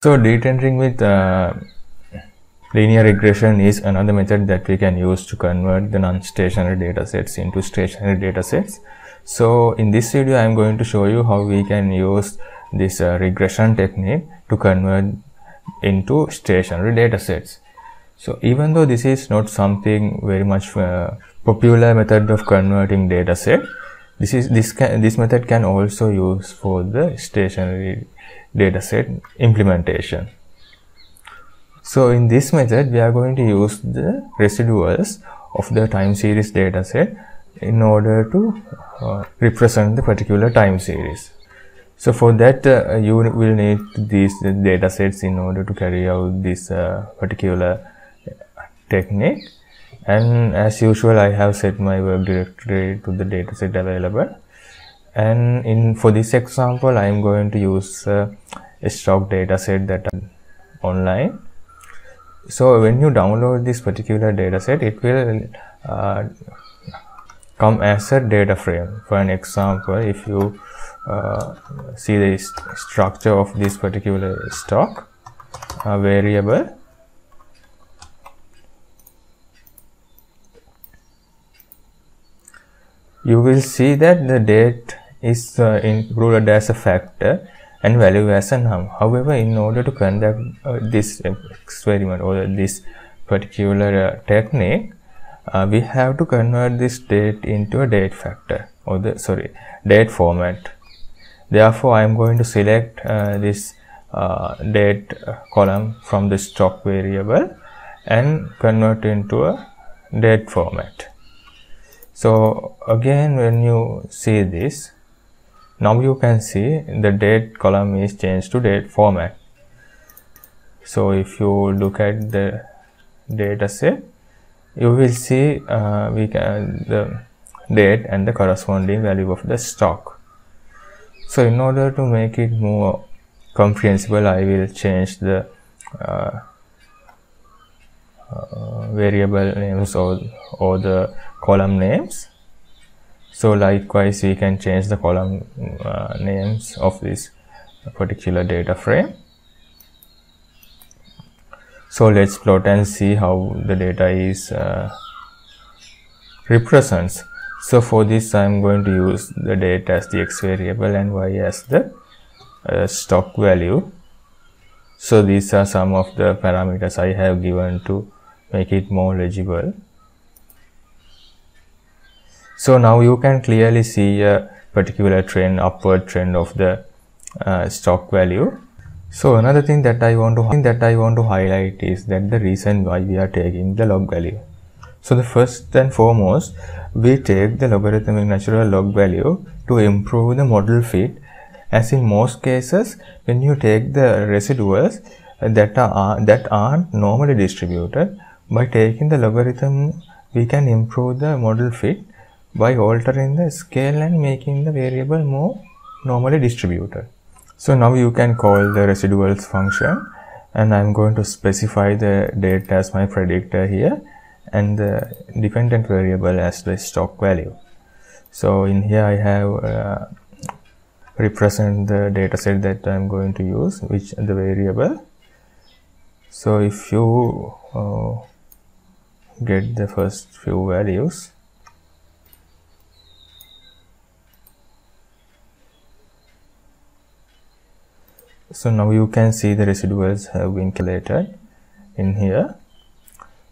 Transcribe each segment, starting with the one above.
So detendering with linear regression is another method that we can use to convert the non-stationary datasets into stationary datasets. So in this video I am going to show you how we can use this regression technique to convert into stationary datasets. So even though this is not something very much popular method of converting dataset, this method can also use for the stationary dataset implementation. So in this method we are going to use the residuals of the time series dataset in order to represent the particular time series. So for that you will need these datasets in order to carry out this particular technique. And as usual I have set my work directory to the dataset available, and for this example I am going to use a stock dataset that are online. So when you download this particular dataset, it will come as a data frame. For an example, if you see the structure of this particular stock variable, you will see that the date is included as a factor and value as a num. However, in order to conduct this experiment or this particular technique, we have to convert this date into a date factor or date format. Therefore, I am going to select this date column from the stock variable and convert into a date format. So again, when you see this, now you can see the date column is changed to date format. So if you look at the data set, you will see the date and the corresponding value of the stock. So in order to make it more comprehensible, I will change the variable names or the column names. So likewise we can change the column names of this particular data frame. So let's plot and see how the data is represents. So for this I am going to use the date as the x variable and y as the stock value. So these are some of the parameters I have given to make it more legible. So now you can clearly see a particular trend, upward trend of the stock value. So another thing that I want to highlight is that the reason why we are taking the log value. So the first and foremost, we take the logarithmic natural log value to improve the model fit, as in most cases when you take the residuals that aren't normally distributed, by taking the logarithm we can improve the model fit by altering the scale and making the variable more normally distributed. So now you can call the residuals function, and I am going to specify the date as my predictor here and the dependent variable as the stock value. So in here I have represent the dataset that I am going to use, which the variable. So if you get the first few values, so now you can see the residuals have been calculated in here.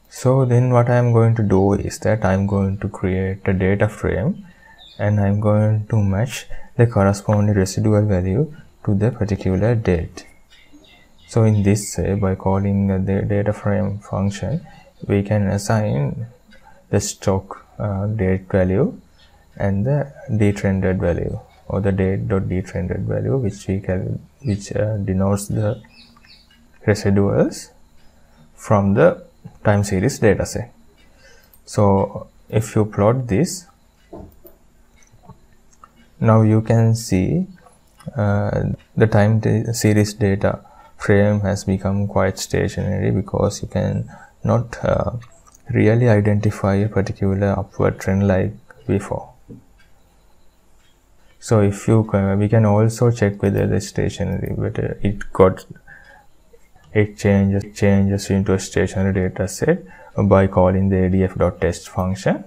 So then what I am going to do is that I am going to create a data frame and I am going to match the corresponding residual value to the particular date. So in this way, by calling the data frame function, we can assign the stock date value and the detrended value, or the date.detrended value, which denotes the residuals from the time series dataset. So if you plot this, now you can see the time series data frame has become quite stationary, because you can not really identify a particular upward trend like before. So if you we can also check whether the stationary, whether it got it changes into a stationary data set by calling the adf.test function.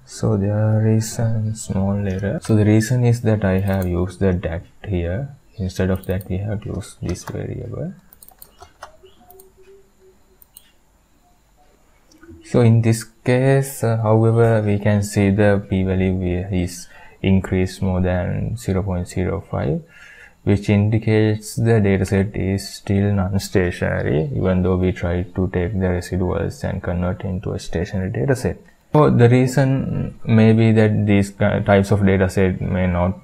So there is a small error. So the reason is that I have used the dat here. Instead of that, we have used this variable. So in this case, however, we can see the p-value is increased more than 0.05, which indicates the dataset is still non-stationary, even though we try to take the residuals and convert into a stationary dataset. So the reason may be that these types of dataset may not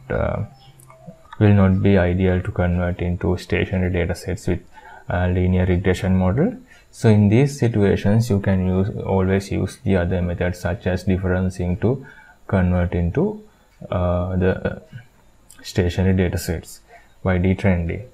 will not be ideal to convert into stationary datasets with linear regression model. So in these situations, you can always use the other methods such as differencing to convert into the stationary datasets by detrending.